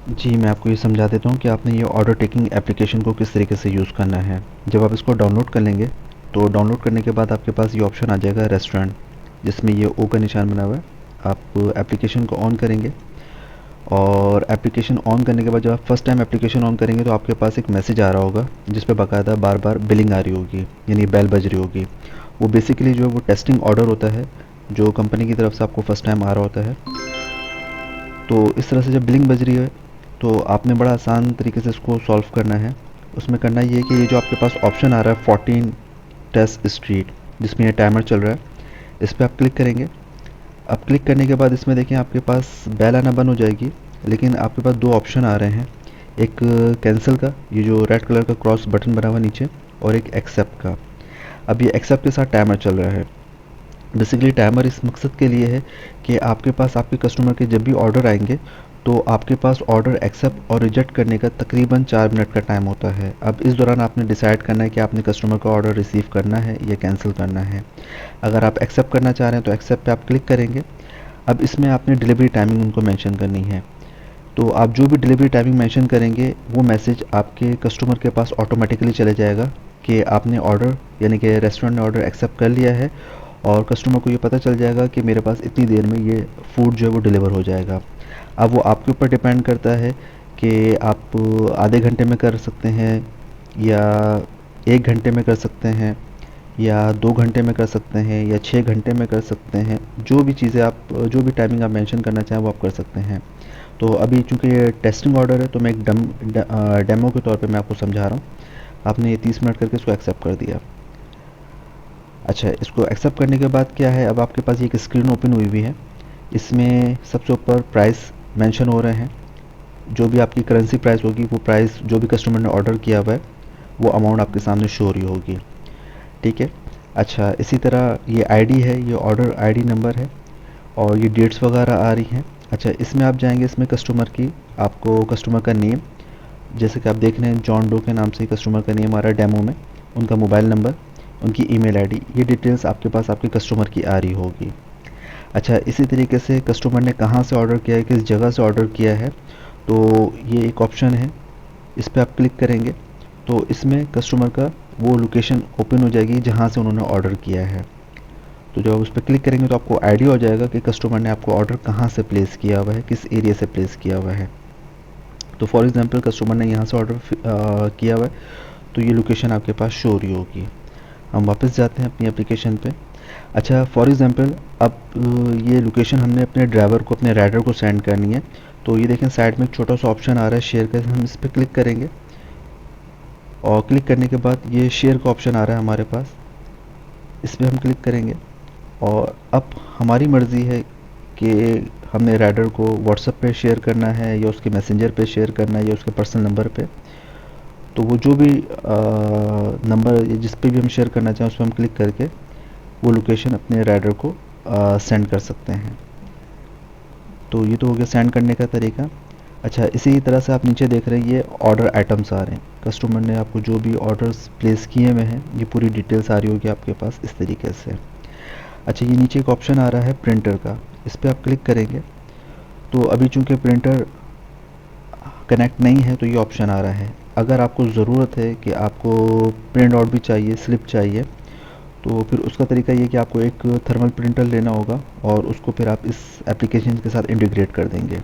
जी, मैं आपको ये समझा देता हूँ कि आपने ये ऑर्डर टेकिंग एप्लीकेशन को किस तरीके से यूज़ करना है। जब आप इसको डाउनलोड कर लेंगे, तो डाउनलोड करने के बाद आपके पास ये ऑप्शन आ जाएगा रेस्टोरेंट, जिसमें ये ओ का निशान बना हुआ है। आप एप्लीकेशन को ऑन करेंगे और एप्लीकेशन ऑन करने के बाद जब आप फर्स्ट टाइम एप्लीकेशन ऑन करेंगे तो आपके पास एक मैसेज आ रहा होगा जिस पे बाकायदा बार बार बिलिंग आ रही होगी, यानी बेल बज रही होगी। वो बेसिकली जो है वो टेस्टिंग ऑर्डर होता है जो कंपनी की तरफ से आपको फर्स्ट टाइम आ रहा होता है। तो इस तरह से जब बिलिंग बज रही है तो आपने बड़ा आसान तरीके से इसको सॉल्व करना है। उसमें करना ये है कि ये जो आपके पास ऑप्शन आ रहा है 14 टेस्ट स्ट्रीट, जिसमें ये टाइमर चल रहा है, इस पर आप क्लिक करेंगे। अब क्लिक करने के बाद इसमें देखें आपके पास बेल आना बंद हो जाएगी, लेकिन आपके पास दो ऑप्शन आ रहे हैं। एक कैंसिल का, ये जो रेड कलर का क्रॉस बटन बना हुआ नीचे, और एक एक्सेप्ट का। अब ये एक्सेप्ट के साथ टाइमर चल रहा है। बेसिकली टाइमर इस मकसद के लिए है कि आपके पास आपके कस्टमर के जब भी ऑर्डर आएंगे तो आपके पास ऑर्डर एक्सेप्ट और रिजेक्ट करने का तकरीबन 4 मिनट का टाइम होता है। अब इस दौरान आपने डिसाइड करना है कि आपने कस्टमर का ऑर्डर रिसीव करना है या कैंसिल करना है। अगर आप एक्सेप्ट करना चाह रहे हैं तो एक्सेप्ट पे आप क्लिक करेंगे। अब इसमें आपने डिलीवरी टाइमिंग उनको मेंशन करनी है। तो आप जो भी डिलीवरी टाइमिंग मेंशन करेंगे वो मैसेज आपके कस्टमर के पास ऑटोमेटिकली चले जाएगा कि आपने ऑर्डर, यानी कि रेस्टोरेंट ने ऑर्डर एक्सेप्ट कर लिया है, और कस्टमर को ये पता चल जाएगा कि मेरे पास इतनी देर में ये फूड जो है वो डिलीवर हो जाएगा। अब वो आपके ऊपर डिपेंड करता है कि आप आधे घंटे में कर सकते हैं या 1 घंटे में कर सकते हैं या 2 घंटे में कर सकते हैं या 6 घंटे में कर सकते हैं। जो भी चीज़ें आप, जो भी टाइमिंग आप मेंशन करना चाहें वो आप कर सकते हैं। तो अभी चूंकि ये टेस्टिंग ऑर्डर है तो मैं एक डेमो के तौर पे मैं आपको समझा रहा हूँ। आपने ये 30 मिनट करके इसको एक्सेप्ट कर दिया। अच्छा, इसको एक्सेप्ट करने के बाद क्या है, अब आपके पास ये एक स्क्रीन ओपन हुई हुई है। इसमें सबसे ऊपर प्राइस मेंशन हो रहे हैं। जो भी आपकी करेंसी प्राइस होगी वो प्राइस जो भी कस्टमर ने ऑर्डर किया हुआ है वो अमाउंट आपके सामने शो हो रही होगी। ठीक है। अच्छा, इसी तरह ये आईडी है, ये ऑर्डर आईडी नंबर है, और ये डेट्स वगैरह आ रही हैं। अच्छा, इसमें आप जाएंगे, इसमें कस्टमर की, आपको कस्टमर का नेम, जैसे कि आप देख रहे हैं जॉन डो के नाम से कस्टमर का नेम आ रहा है डेमो में, उनका मोबाइल नंबर, उनकी ईमेल आईडी, ये डिटेल्स आपके पास आपके कस्टमर की आ रही होगी। अच्छा, इसी तरीके से कस्टमर ने कहाँ से ऑर्डर किया है, किस जगह से ऑर्डर किया है, तो ये एक ऑप्शन है, इस पर आप क्लिक करेंगे तो इसमें कस्टमर का वो लोकेशन ओपन हो जाएगी जहाँ से उन्होंने ऑर्डर किया है। तो जब आप उस पर क्लिक करेंगे तो आपको आइडिया हो जाएगा कि कस्टमर ने आपको ऑर्डर कहाँ से प्लेस किया हुआ है, किस एरिया से प्लेस किया हुआ है। तो फॉर एग्जांपल कस्टमर ने यहाँ से ऑर्डर किया हुआ है, तो ये लोकेशन आपके पास शो हो रही होगी। हम वापस जाते हैं अपनी एप्लीकेशन पे। अच्छा, फॉर एग्जांपल अब ये लोकेशन हमने अपने ड्राइवर को, अपने राइडर को सेंड करनी है। तो ये देखें साइड में एक छोटा सा ऑप्शन आ रहा है शेयर का, हम इस पर क्लिक करेंगे और क्लिक करने के बाद ये शेयर का ऑप्शन आ रहा है हमारे पास, इस पर हम क्लिक करेंगे। और अब हमारी मर्ज़ी है कि हमने राइडर को व्हाट्सएप पे शेयर करना है या उसके मैसेंजर पे शेयर करना है या उसके पर्सनल नंबर पे। तो वो जो भी नंबर जिस पे भी हम शेयर करना चाहें उस पर हम क्लिक करके वो लोकेशन अपने राइडर को सेंड कर सकते हैं। तो ये तो हो गया सेंड करने का तरीका। अच्छा, इसी तरह से आप नीचे देख रहे हैं ये ऑर्डर आइटम्स आ रहे हैं, कस्टमर ने आपको जो भी ऑर्डर्स प्लेस किए हुए हैं ये पूरी डिटेल्स आ रही होगी आपके पास इस तरीके से। अच्छा, ये नीचे एक ऑप्शन आ रहा है प्रिंटर का, इस पर आप क्लिक करेंगे तो अभी चूंकि प्रिंटर कनेक्ट नहीं है तो ये ऑप्शन आ रहा है। अगर आपको ज़रूरत है कि आपको प्रिंट आउट भी चाहिए, स्लिप चाहिए, तो फिर उसका तरीका ये कि आपको एक थर्मल प्रिंटर लेना होगा और उसको फिर आप इस एप्लीकेशन के साथ इंटीग्रेट कर देंगे।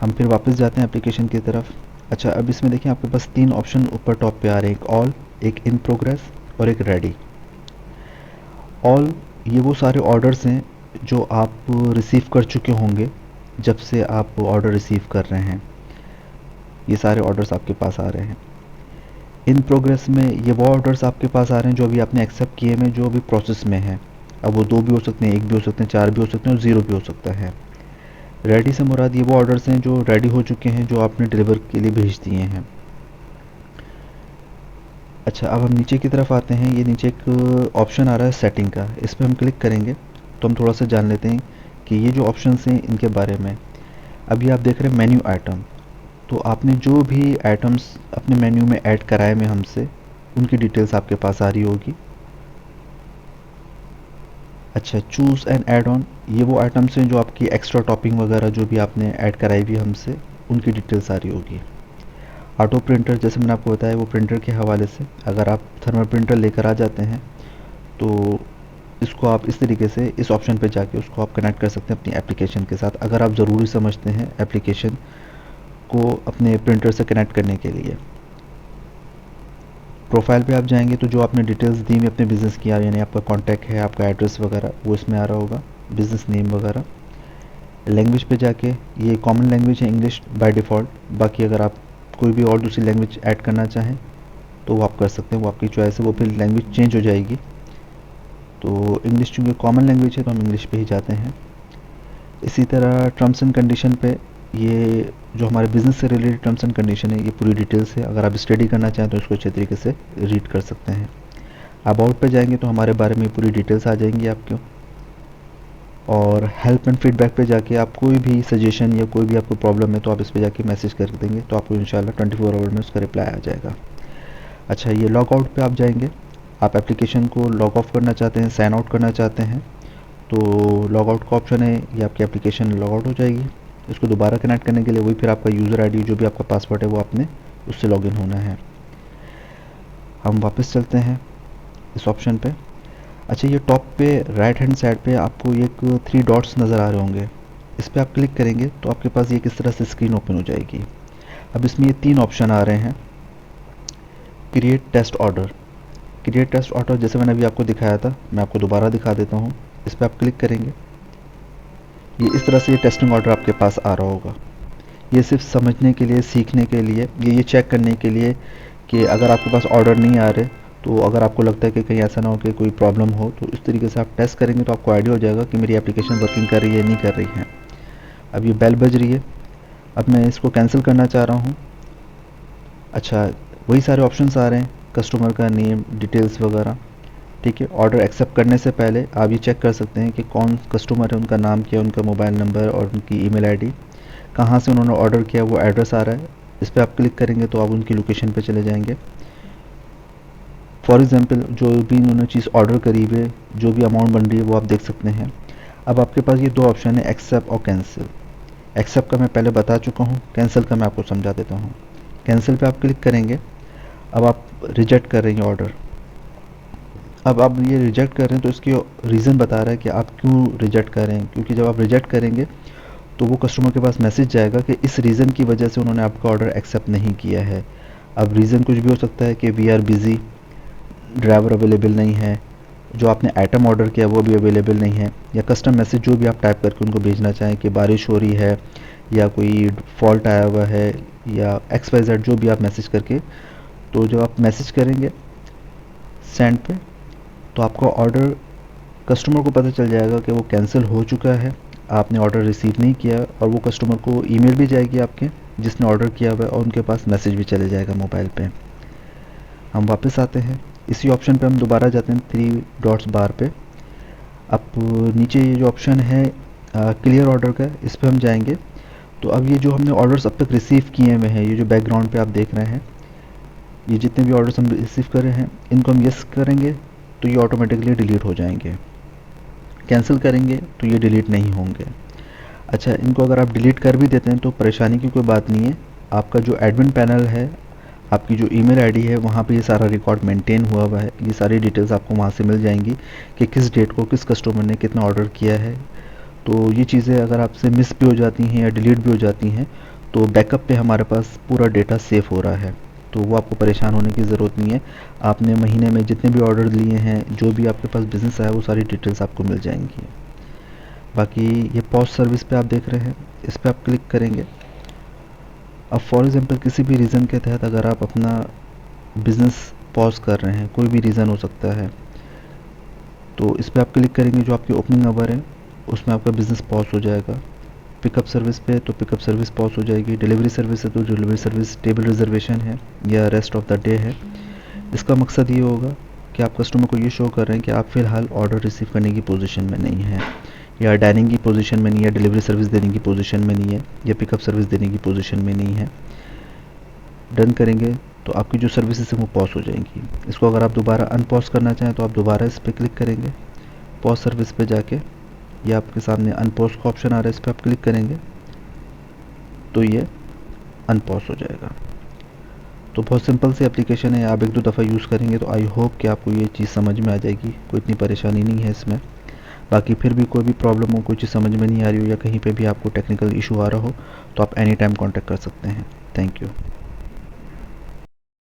हम फिर वापस जाते हैं एप्लीकेशन की तरफ। अच्छा, अब इसमें देखिए आपके पास 3 ऑप्शन ऊपर टॉप पे आ रहे हैं, एक ऑल, एक इन प्रोग्रेस और एक रेडी। ऑल, ये वो सारे ऑर्डर्स हैं जो आप रिसीव कर चुके होंगे जब से आप ऑर्डर रिसीव कर रहे हैं। ये सारे ऑर्डर्स आपके पास आ रहे हैं। इन प्रोग्रेस में ये वो ऑर्डर्स आपके पास आ रहे हैं जो अभी आपने एक्सेप्ट किए में, जो अभी प्रोसेस में है। अब वो 2 भी हो सकते हैं, 1 भी हो सकते हैं, 4 भी हो सकते हैं और 0 भी हो सकता है। रेडी से मुराद ये वो ऑर्डर्स हैं जो रेडी हो चुके हैं, जो आपने डिलीवर के लिए भेज दिए हैं। अच्छा, अब हम नीचे की तरफ आते हैं। ये नीचे एक ऑप्शन आ रहा है सेटिंग का, इस पर हम क्लिक करेंगे तो हम थोड़ा सा जान लेते हैं कि ये जो ऑप्शंस हैं इनके बारे में। अभी आप देख रहे हैं मेन्यू आइटम, तो आपने जो भी आइटम्स अपने मेन्यू में ऐड कराए में हमसे, उनकी डिटेल्स आपके पास आ रही होगी। अच्छा, चूज़ एंड ऐड ऑन, ये वो आइटम्स हैं जो आपकी एक्स्ट्रा टॉपिंग वगैरह जो भी आपने ऐड कराई हुई हमसे, उनकी डिटेल्स आ रही होगी। ऑटो प्रिंटर, जैसे मैंने आपको बताया, वो प्रिंटर के हवाले से अगर आप थर्मल प्रिंटर लेकर आ जाते हैं तो इसको आप इस तरीके से इस ऑप्शन पे जाके उसको आप कनेक्ट कर सकते हैं अपनी एप्लीकेशन के साथ, अगर आप ज़रूरी समझते हैं एप्लीकेशन को अपने प्रिंटर से कनेक्ट करने के लिए। प्रोफाइल पे आप जाएंगे तो जो आपने डिटेल्स दी हुई अपने बिज़नेस की, यानी आपका कॉन्टैक्ट है, आपका एड्रेस वगैरह, वो इसमें आ रहा होगा, बिज़नेस नेम वगैरह। लैंग्वेज पे जाके, ये कॉमन लैंग्वेज है इंग्लिश बाय डिफ़ॉल्ट, बाकी अगर आप कोई भी और दूसरी लैंग्वेज ऐड करना चाहें तो वो आप कर सकते हैं, वो आपकी चॉइस है, वो फिर लैंग्वेज चेंज हो जाएगी। तो इंग्लिश चूँकि कॉमन लैंग्वेज है तो हम इंग्लिश पे ही जाते हैं। इसी तरह टर्म्स एंड कंडीशन पे, ये जो हमारे बिज़नेस से रिलेटेड टर्म्स एंड कंडीशन है, ये पूरी डिटेल्स है, अगर आप स्टडी करना चाहें तो इसको अच्छे तरीके से रीड कर सकते हैं। अबाउट पे जाएंगे तो हमारे बारे में पूरी डिटेल्स आ जाएंगी आपको। और हेल्प एंड फीडबैक पे जाके आप कोई भी सजेशन या कोई भी आपको प्रॉब्लम है तो आप इस पे जाके मैसेज कर देंगे तो आपको इंशाल्लाह 24 आवर में उसका रिप्लाई आ जाएगा। अच्छा, ये लॉग आउट पे आप जाएंगे, आप एप्लीकेशन को लॉग ऑफ करना चाहते हैं, साइन आउट करना चाहते हैं तो लॉग आउट का ऑप्शन है, ये आपकी एप्लीकेशन लॉग आउट हो जाएगी। इसको दोबारा कनेक्ट करने के लिए वही फिर आपका यूज़र आईडी जो भी आपका पासवर्ड है वो आपने उससे लॉगिन होना है। हम वापस चलते हैं इस ऑप्शन पे। अच्छा, ये टॉप पे राइट हैंड साइड पे आपको एक 3 डॉट्स नज़र आ रहे होंगे, इस पर आप क्लिक करेंगे तो आपके पास ये किस तरह से स्क्रीन ओपन हो जाएगी। अब इसमें ये 3 ऑप्शन आ रहे हैं। Create test order, create test order जैसे मैंने अभी आपको दिखाया था, मैं आपको दोबारा दिखा देता हूँ। इस पर आप क्लिक करेंगे, ये इस तरह से ये टेस्टिंग ऑर्डर आपके पास आ रहा होगा। ये सिर्फ समझने के लिए, सीखने के लिए, ये चेक करने के लिए कि अगर आपके पास ऑर्डर नहीं आ रहे तो अगर आपको लगता है कि कहीं ऐसा ना हो कि कोई प्रॉब्लम हो तो इस तरीके से आप टेस्ट करेंगे तो आपको आइडिया हो जाएगा कि मेरी एप्लीकेशन वर्किंग कर रही है नहीं कर रही है। अब ये बेल बज रही है, अब मैं इसको कैंसिल करना चाह रहा हूँ। अच्छा, वही सारे ऑप्शंस आ रहे हैं, कस्टमर का नेम, डिटेल्स वगैरह। ठीक है, ऑर्डर एक्सेप्ट करने से पहले आप ये चेक कर सकते हैं कि कौन कस्टमर है, उनका नाम क्या है, उनका मोबाइल नंबर और उनकी ईमेल आईडी, कहाँ से उन्होंने ऑर्डर किया वो एड्रेस आ रहा है। इस पर आप क्लिक करेंगे तो आप उनकी लोकेशन पे चले जाएंगे। फॉर एग्जांपल जो भी उन्होंने चीज़ ऑर्डर करी हुई है, जो भी अमाउंट बन रही है वो आप देख सकते हैं। अब आपके पास ये 2 ऑप्शन है, एक्सेप्ट और कैंसिल। एक्सेप्ट का मैं पहले बता चुका हूँ, कैंसिल का मैं आपको समझा देता हूँ। कैंसिल पे आप क्लिक करेंगे, अब आप रिजेक्ट कर रहे हैं ऑर्डर। अब आप ये रिजेक्ट कर रहे हैं तो इसकी रीज़न बता रहा है कि आप क्यों रिजेक्ट कर रहे हैं, क्योंकि जब आप रिजेक्ट करेंगे तो वो कस्टमर के पास मैसेज जाएगा कि इस रीज़न की वजह से उन्होंने आपका ऑर्डर एक्सेप्ट नहीं किया है। अब रीज़न कुछ भी हो सकता है कि we are busy, driver available नहीं है, जो आपने आइटम ऑर्डर किया वो भी अवेलेबल नहीं है, या कस्टम मैसेज जो भी आप टाइप करके उनको भेजना चाहें कि बारिश हो रही है या कोई फॉल्ट आया हुआ है या XYZ जो भी आप मैसेज करके, तो जब आप मैसेज करेंगे सेंड पे तो आपका ऑर्डर कस्टमर को पता चल जाएगा कि वो कैंसिल हो चुका है, आपने ऑर्डर रिसीव नहीं किया, और वो कस्टमर को ईमेल भी जाएगी आपके जिसने ऑर्डर किया हुआ है और उनके पास मैसेज भी चले जाएगा मोबाइल पे। हम वापस आते हैं, इसी ऑप्शन पे हम दोबारा जाते हैं 3 डॉट्स बार पे। अब नीचे ये जो ऑप्शन है क्लियर ऑर्डर का, इस पे हम जाएंगे तो अब ये जो हमने ऑर्डर्स अब तक रिसीव किए हुए हैं, ये जो बैकग्राउंड पे आप देख रहे हैं, ये जितने भी ऑर्डर्स हम रिसीव कर रहे हैं इनको हम यस करेंगे तो ये ऑटोमेटिकली डिलीट हो जाएंगे। कैंसिल करेंगे तो ये डिलीट नहीं होंगे। अच्छा, इनको अगर आप डिलीट कर भी देते हैं तो परेशानी की कोई बात नहीं है, आपका जो एडमिन पैनल है, आपकी जो ईमेल आईडी है, वहाँ पे ये सारा रिकॉर्ड मेंटेन हुआ हुआ है, ये सारी डिटेल्स आपको वहाँ से मिल जाएंगी कि किस डेट को किस कस्टमर ने कितना ऑर्डर किया है। तो ये चीज़ें अगर आपसे मिस भी हो जाती हैं या डिलीट भी हो जाती हैं तो बैकअप पे हमारे पास पूरा डेटा सेव हो रहा है, तो वो आपको परेशान होने की ज़रूरत नहीं है। आपने महीने में जितने भी ऑर्डर लिए हैं, जो भी आपके पास बिज़नेस आया, वो सारी डिटेल्स आपको मिल जाएंगी। बाकी ये पॉज सर्विस पे आप देख रहे हैं, इस पर आप क्लिक करेंगे। अब फॉर एग्जांपल किसी भी रीज़न के तहत अगर आप अपना बिज़नेस पॉज कर रहे हैं, कोई भी रीज़न हो सकता है, तो इस पर आप क्लिक करेंगे, जो आपकी ओपनिंग आवर है उसमें आपका बिज़नेस पॉज हो जाएगा। पिकअप सर्विस पे तो पिकअप सर्विस पॉज हो जाएगी, डिलीवरी सर्विस है तो डिलीवरी सर्विस, टेबल रिजर्वेशन है या रेस्ट ऑफ द डे है। इसका मकसद ये होगा कि आप कस्टमर को ये शो कर रहे हैं कि आप फ़िलहाल ऑर्डर रिसीव करने की पोजीशन में नहीं हैं, या डाइनिंग की पोजीशन में नहीं है, डिलीवरी सर्विस देने की पोजीशन में नहीं है, या पिकअप सर्विस देने की पोजीशन में नहीं है। डन करेंगे तो आपकी जो सर्विसेज हैं वो पॉज हो जाएंगी। इसको अगर आप दोबारा अनपॉज करना चाहें तो आप दोबारा इस पर क्लिक करेंगे पॉज सर्विस पे जाके ये आपके सामने अनपॉज का ऑप्शन आ रहा है, इस पर आप क्लिक करेंगे तो ये अनपॉज हो जाएगा। तो बहुत सिंपल सी एप्लीकेशन है, आप एक दो दफ़ा यूज़ करेंगे तो आई होप कि आपको ये चीज़ समझ में आ जाएगी, कोई इतनी परेशानी नहीं है इसमें। बाकी फिर भी कोई भी प्रॉब्लम हो, कोई चीज़ समझ में नहीं आ रही हो या कहीं पे भी आपको टेक्निकल इशू आ रहा हो तो आप एनी टाइम कॉन्टैक्ट कर सकते हैं। Thank you.